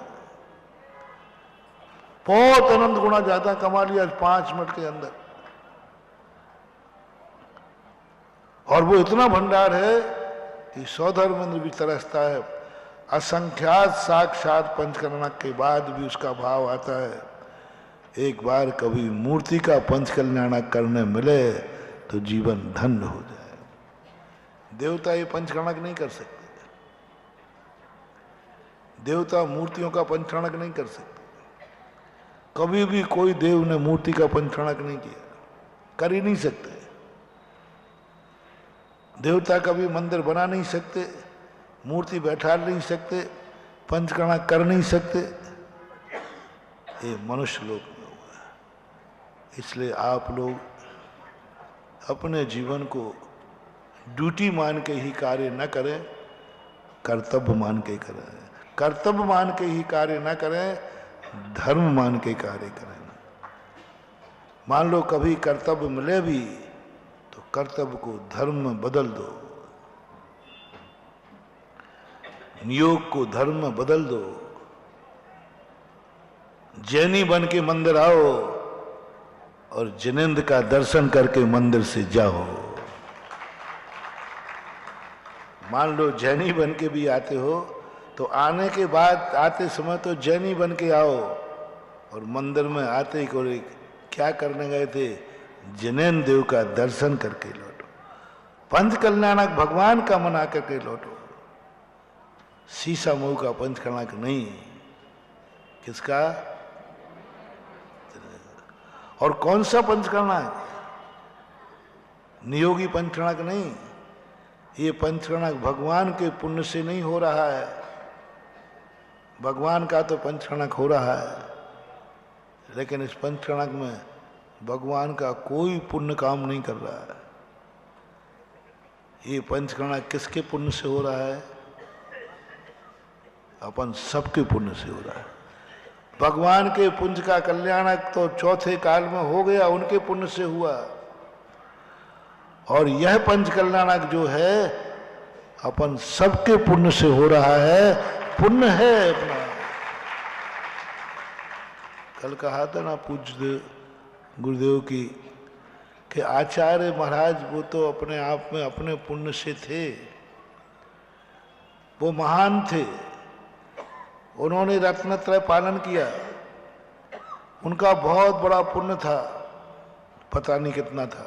बहुत अनंत गुणा ज्यादा कमा लिया 5 मिनट के अंदर। और वो इतना भंडार है कि सौधर्मेंद्र भी तरसता है। असंख्यात साक्षात पंचकल्याणक के बाद भी उसका भाव आता है, एक बार कभी मूर्ति का पंचकल्याणक करने मिले तो जीवन धन्य हो जाए। देवता ये पंचकल्याणक नहीं कर सकते, देवता मूर्तियों का पंचकल्याणक नहीं कर सकते। कभी भी कोई देव ने मूर्ति का पंचकल्याणक नहीं किया, कर ही नहीं सकते। देवता कभी मंदिर बना नहीं सकते, मूर्ति बैठा नहीं सकते, पंचकल्याणक कर नहीं सकते। ये मनुष्य लोक में हुआ है। इसलिए आप लोग अपने जीवन को ड्यूटी मान के ही कार्य न करें, कर्तव्य मान के करें। कर्तव्य मान के ही कार्य न करें, धर्म मान के कार्य करें। मान लो कभी कर्तव्य मिले भी तो कर्तव्य को धर्म में बदल दो, नियोग को धर्म में बदल दो। जैनी बन के मंदिर आओ और जिनेंद्र का दर्शन करके मंदिर से जाओ। मान लो जैनी बन के भी आते हो तो आने के बाद आते समय तो जैनी बन के आओ और मंदिर में आते ही कोई क्या करने गए थे, जिनेंद्र देव का दर्शन करके लौटो। पंच कल्याणक भगवान का मना करके लौटो। शीशा मुंह का पंच कल्याणक नहीं, किसका? और कौन सा पंच कल्याणक? नियोगी पंच कल्याणक नहीं। ये पंच कल्याणक भगवान के पुण्य से नहीं हो रहा है। भगवान का तो पंच कल्याणक हो रहा है, लेकिन इस पंच कल्याणक में भगवान का कोई पुण्य काम नहीं कर रहा है। ये पंच कल्याणक किसके पुण्य से हो रहा है? अपन सबके पुण्य से हो रहा है। भगवान के पुंज का कल्याणक तो चौथे काल में हो गया, उनके पुण्य से हुआ। और यह पंचकल्याणक जो है अपन सबके पुण्य से हो रहा है, पुण्य है अपना। कल कहा था ना पूज्य गुरुदेव की कि आचार्य महाराज वो तो अपने आप में अपने पुण्य से थे, वो महान थे, उन्होंने रत्नत्रय पालन किया, उनका बहुत बड़ा पुण्य था, पता नहीं कितना था,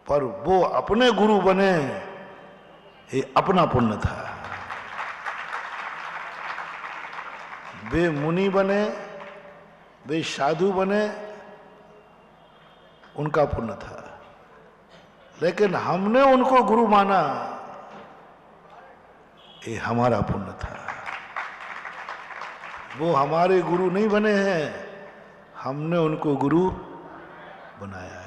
पर वो अपने गुरु बने, ये अपना पुण्य था। वे मुनि बने, वे साधु बने, उनका पुण्य था, लेकिन हमने उनको गुरु माना, ये हमारा पुण्य था। वो हमारे गुरु नहीं बने हैं, हमने उनको गुरु बनाया है।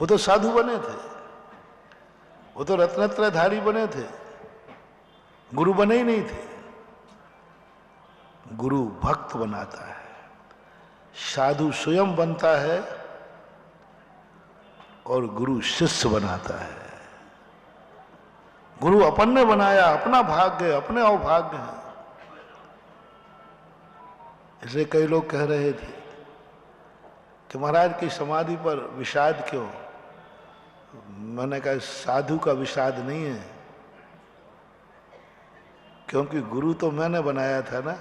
वो तो साधु बने थे, वो तो रत्नत्रयधारी बने थे, गुरु बने ही नहीं थे। गुरु भक्त बनाता है, साधु स्वयं बनता है और गुरु शिष्य बनाता है। गुरु अपन ने बनाया, अपना भाग्य, अपने अवभाग्य है। इसलिए कई लोग कह रहे थे कि महाराज की समाधि पर विषाद क्यों? मैंने कहा साधु का विषाद नहीं है, क्योंकि गुरु तो मैंने बनाया था ना,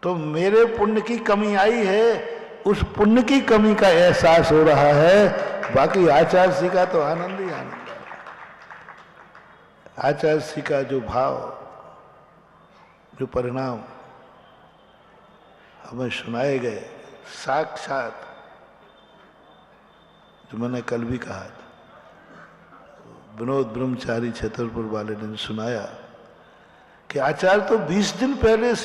तो मेरे पुण्य की कमी आई है, उस पुण्य की कमी का एहसास हो रहा है। बाकी आचार्य जी का तो आनंद ही आनंद है। आचार्य जी का जो भाव, जो परिणाम हमें सुनाए गए, साक्षात जो मैंने कल भी कहा था, विनोद ब्रह्मचारी छतरपुर वाले ने सुनाया कि आचार्य तो 20 दिन पहले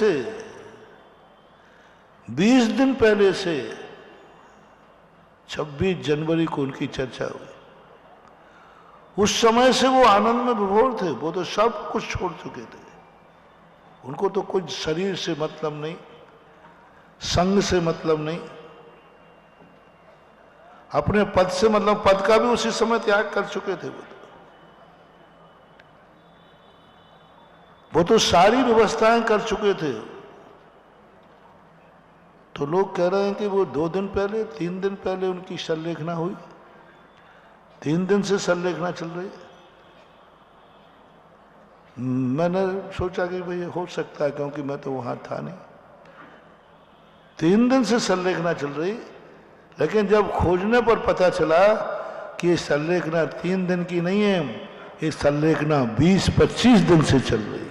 से 26 जनवरी को उनकी चर्चा हुई। उस समय से वो आनंद में विभोर थे, वो तो सब कुछ छोड़ चुके थे। उनको तो कुछ शरीर से मतलब नहीं, संग से मतलब नहीं, अपने पद से मतलब, पद का भी उसी समय त्याग कर चुके थे। वो तो सारी व्यवस्थाएं कर चुके थे। तो लोग कह रहे हैं कि वो 2 दिन पहले, 3 दिन पहले उनकी संलेखना हुई, 3 दिन से संलेखना चल रही है। मैंने सोचा कि भाई हो सकता है, क्योंकि मैं तो वहां था नहीं। 3 दिन से संलेखना चल रही, लेकिन जब खोजने पर पता चला कि ये संलेखना 3 दिन की नहीं है, ये संलेखना 20-25 दिन से चल रही है।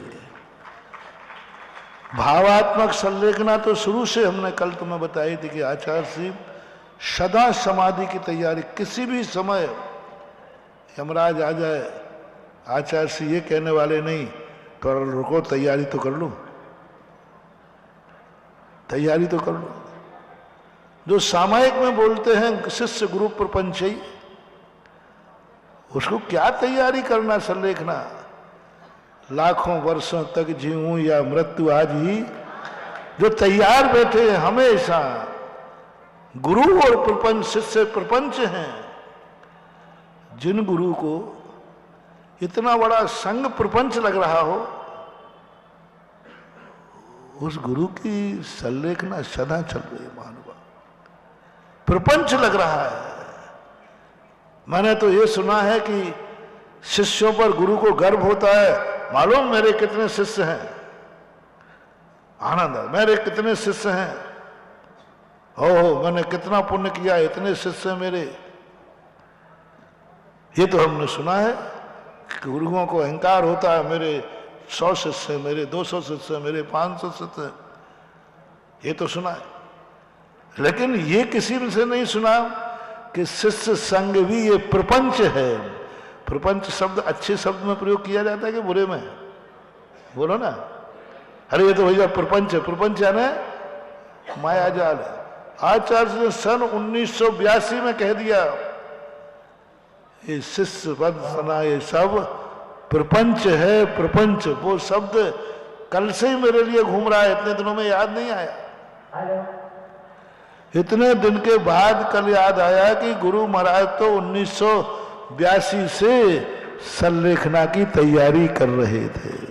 भावात्मक संलेखना तो शुरू से, हमने कल तुम्हें बताई थी कि आचार्य जी सदा समाधि की तैयारी, किसी भी समय यमराज आ जाए, आचार्य जी ये कहने वाले नहीं तो रुको, तैयारी तो कर लो, तैयारी तो कर लो। जो सामायिक में बोलते हैं शिष्य गुरु प्रपंचई, उसको क्या तैयारी करना संलेखना? लाखों वर्षों तक जीऊं या मृत्यु आज ही, जो तैयार बैठे हैं हमेशा, गुरु और प्रपंच, शिष्य प्रपंच हैं। जिन गुरु को इतना बड़ा संग प्रपंच लग रहा हो, उस गुरु की संलेखना सदा चल रही है। महानुभाव, प्रपंच लग रहा है। मैंने तो ये सुना है कि शिष्यों पर गुरु को गर्व होता है, मालूम मेरे कितने शिष्य हैं, आनंद है, मेरे कितने शिष्य हैं, हो मैंने कितना पुण्य किया, इतने शिष्य हैं मेरे। ये तो हमने सुना है कि गुरुओं को अहंकार होता है, मेरे 100 शिष्य, मेरे 200 शिष्य, मेरे 500 शिष्य, ये तो सुना है। लेकिन ये किसी से नहीं सुना कि शिष्य संग भी ये प्रपंच है। प्रपंच शब्द अच्छे शब्द में प्रयोग किया जाता है कि बुरे में? बोलो ना, अरे ये तो भैया प्रपंच है। प्रपंच है ना, माया जाल है। आचार्य ने सन 1982 में कह दिया, ये शिष्य पद सना ये सब प्रपंच है। प्रपंच वो शब्द कल से ही मेरे लिए घूम रहा है, इतने दिनों में याद नहीं आया। इतने दिन के बाद कल याद आया कि गुरु महाराज तो 1982 से संलेखना की तैयारी कर रहे थे।